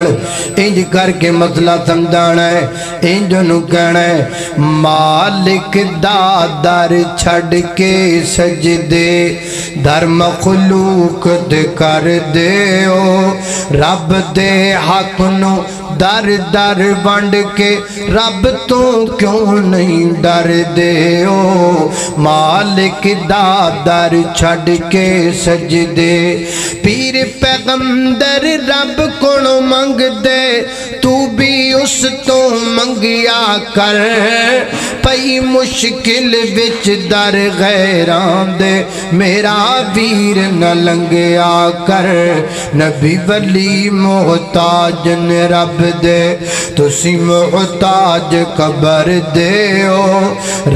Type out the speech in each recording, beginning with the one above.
इंज करके मसला समझाना है, इंज नू कहना है मालिक दा दर छड़ के सजदे धर्म मखलूक दे कर दे ओ रब दे हक नू दर दर वंड के रब तो क्यों नहीं डर दे ओ मालिक दा दर छड़ के सजदे पीर पैगंबर रब कोलों मंग दे तू भी उस तो मंगिया कर पई मुश्किल विच दर गैरां दे मेरा वीर न लंघिया कर नबी वली मोहताज ने रब दे तुसी मोहताज कबर दे ओ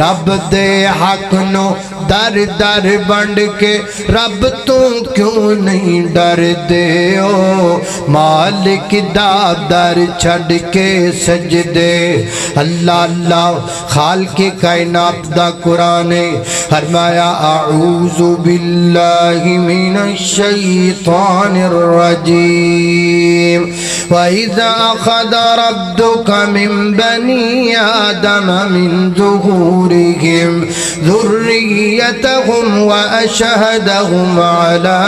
रब दे हक नो दर दर बंड के रब तू क्यों नहीं डर दे ओ मालिक दा दर छड़ के सजदे अल्लाह अल्लाह खाल के कायनात दा कुरान फरमाया आऊज़ु बिल्लाहि मिनश शैतानिर रजीम व इज़ा अख़ज़ रब्बुका मिन बनी आदम मिन ज़ुहूरिहिम ज़ुर्रियतहुम व अशहदहुम अला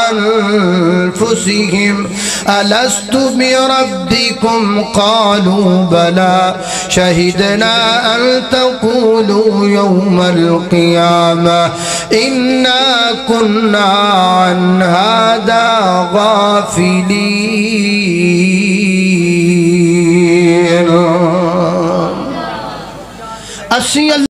अनफुसिहिम अलस्तु बिरब्बिकुम क़ालू बला शहिदना अन तक़ूलू यौमल क़ियामा इन्ना कुन्ना अन हादा गाफ़िलीन।